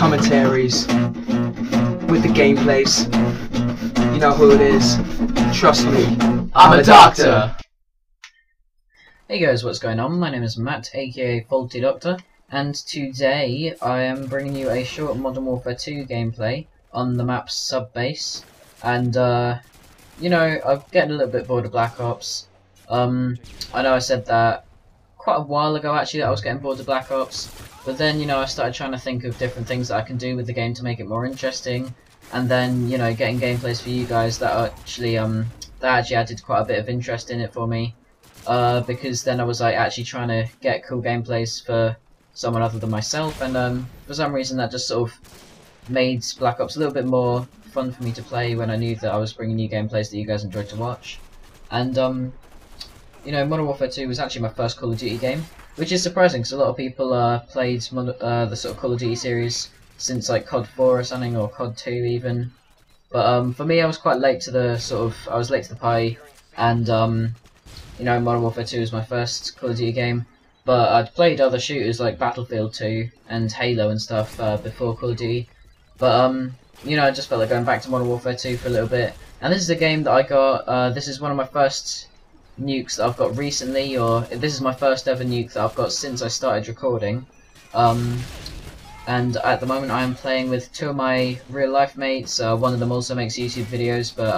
commentaries, with the gameplays. You know who it is. Trust me, I'm a doctor! Hey guys, what's going on? My name is Matt, aka Faulty Doctor, and today I am bringing you a short Modern Warfare 2 gameplay on the map Subbase. And, you know, I'm getting a little bit bored of Black Ops. I know I said that quite a while ago actually, that I was getting bored of Black Ops, but then, you know, I started trying to think of different things that I can do with the game to make it more interesting, and then, you know, getting gameplays for you guys that actually added quite a bit of interest in it for me, because then I was like actually trying to get cool gameplays for someone other than myself, and for some reason that just sort of made Black Ops a little bit more fun for me to play when I knew that I was bringing new gameplays that you guys enjoyed to watch. And you know, Modern Warfare 2 was actually my first Call of Duty game, which is surprising because a lot of people played the sort of Call of Duty series since like COD 4 or something, or COD 2 even. But for me, I was quite late to the I was late to the party, and you know, Modern Warfare 2 was my first Call of Duty game. But I'd played other shooters like Battlefield 2 and Halo and stuff before Call of Duty. But you know, I just felt like going back to Modern Warfare 2 for a little bit. And this is a game that I got. This is one of my first nukes that I've got recently, or this is my first ever nuke that I've got since I started recording. And at the moment I am playing with two of my real life mates. One of them also makes YouTube videos, but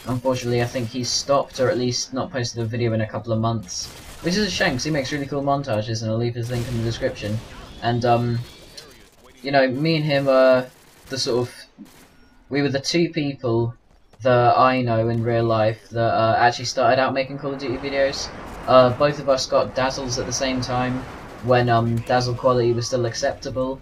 unfortunately I think he's stopped, or at least not posted a video in a couple of months, which is a shame because he makes really cool montages, and I'll leave his link in the description. And you know, me and him we were the two people that I know in real life that actually started out making Call of Duty videos. Both of us got Dazzles at the same time when Dazzle quality was still acceptable,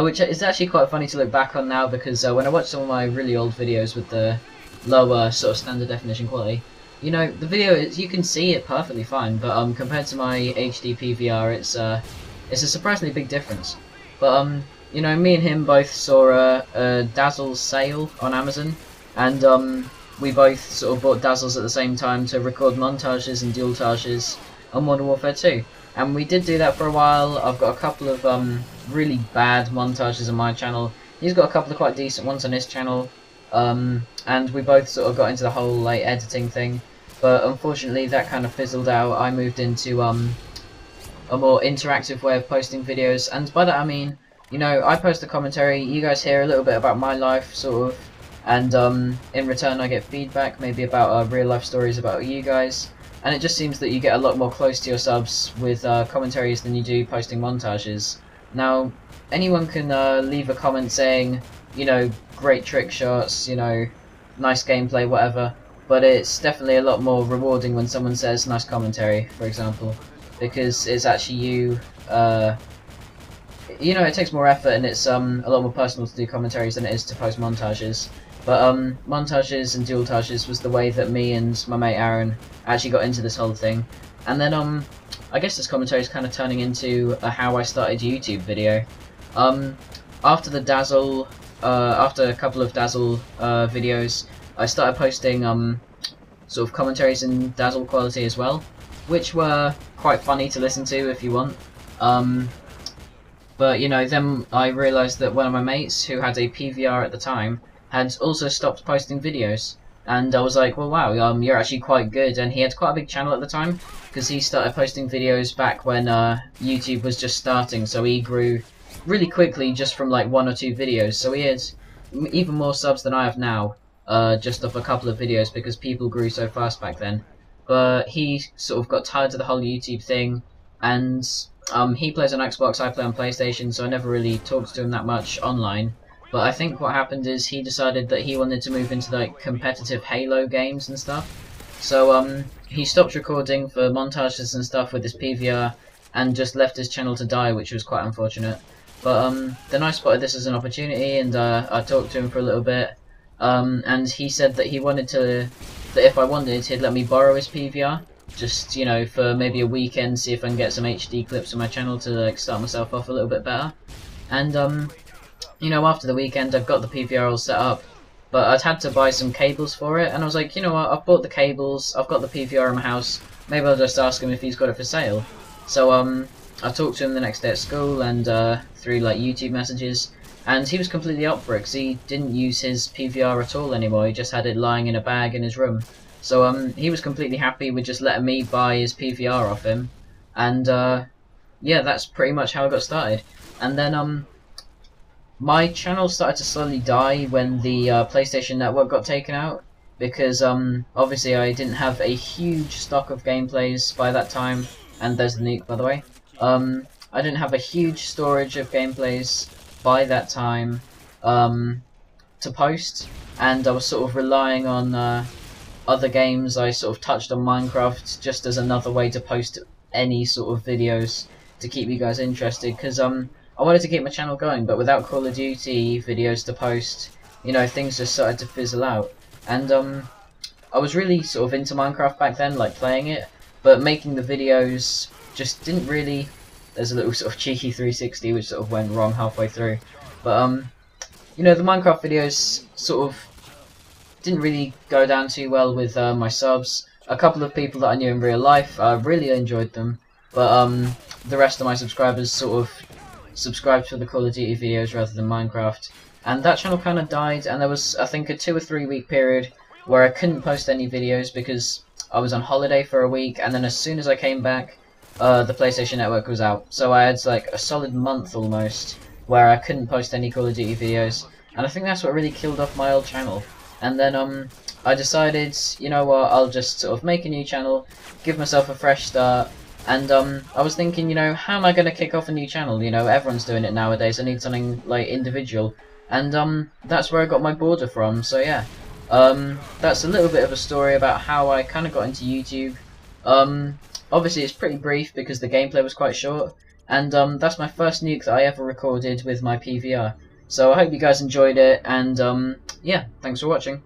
which is actually quite funny to look back on now, because when I watch some of my really old videos with the lower sort of standard definition quality, you know, the video you can see it perfectly fine, but compared to my HD PVR, it's a surprisingly big difference. But you know, me and him both saw a Dazzle sale on Amazon, and we both sort of bought Dazzles at the same time to record montages and dual-tages on Modern Warfare 2. And we did do that for a while. I've got a couple of really bad montages on my channel. He's got a couple of quite decent ones on his channel. And we both sort of got into the whole like editing thing. But unfortunately that kind of fizzled out. I moved into a more interactive way of posting videos. And by that I mean, you know, I post a commentary, you guys hear a little bit about my life, sort of. And in return I get feedback, maybe about real life stories about you guys. And it just seems that you get a lot more close to your subs with commentaries than you do posting montages. Now, anyone can leave a comment saying, you know, great trick shots, you know, nice gameplay, whatever. But it's definitely a lot more rewarding when someone says nice commentary, for example. Because it's actually you, you know, it takes more effort, and it's a lot more personal to do commentaries than it is to post montages. But montages and dual-tages was the way that me and my mate Aaron actually got into this whole thing. And then I guess this commentary is kind of turning into a how I started YouTube video. After the Dazzle, after a couple of Dazzle videos, I started posting sort of commentaries in Dazzle quality as well, which were quite funny to listen to if you want. But you know, then I realised that one of my mates, who had a PVR at the time, had also stopped posting videos, and I was like, well, wow, you're actually quite good. And he had quite a big channel at the time, because he started posting videos back when YouTube was just starting, so he grew really quickly just from like 1 or 2 videos. So he had even more subs than I have now, just off a couple of videos, because people grew so fast back then. But he sort of got tired of the whole YouTube thing, and he plays on Xbox, I play on PlayStation, so I never really talked to him that much online. But I think what happened is he decided that he wanted to move into like competitive Halo games and stuff. So he stopped recording for montages and stuff with his PVR and just left his channel to die, which was quite unfortunate. But then I spotted this as an opportunity, and I talked to him for a little bit. And he said that he wanted that if I wanted, he'd let me borrow his PVR, just, you know, for maybe a weekend, see if I can get some HD clips on my channel to like start myself off a little bit better. And you know, after the weekend I've got the PVR all set up, but I'd had to buy some cables for it, and I was like, you know what, I've bought the cables, I've got the PVR in my house, maybe I'll just ask him if he's got it for sale. So I talked to him the next day at school, and through like YouTube messages, and he was completely up for it because he didn't use his PVR at all anymore. He just had it lying in a bag in his room. So he was completely happy with just letting me buy his PVR off him, and yeah, that's pretty much how I got started. And then my channel started to slowly die when the PlayStation Network got taken out, because obviously I didn't have a huge stock of gameplays by that time, and there's the Nuke, by the way. I didn't have a huge storage of gameplays by that time to post, and I was sort of relying on other games. I sort of touched on Minecraft just as another way to post any sort of videos to keep you guys interested, because I wanted to keep my channel going, but without Call of Duty videos to post, you know, things just started to fizzle out. And I was really sort of into Minecraft back then, like playing it, but making the videos just didn't really. There's a little sort of cheeky 360 which sort of went wrong halfway through, but you know, the Minecraft videos sort of didn't really go down too well with my subs. A couple of people that I knew in real life really enjoyed them, but the rest of my subscribers sort of subscribed for the Call of Duty videos rather than Minecraft, and that channel kind of died. And there was, I think, a 2 or 3 week period where I couldn't post any videos because I was on holiday for a week, and then as soon as I came back, the PlayStation Network was out. So I had like a solid month almost where I couldn't post any Call of Duty videos, and I think that's what really killed off my old channel. And then I decided, you know what, I'll just sort of make a new channel, give myself a fresh start. And I was thinking, you know, how am I going to kick off a new channel? You know, everyone's doing it nowadays. I need something like individual, and that's where I got my border from. So yeah, that's a little bit of a story about how I kind of got into YouTube. Obviously it's pretty brief because the gameplay was quite short, and that's my first Nuke that I ever recorded with my PVR. So I hope you guys enjoyed it, and yeah, thanks for watching.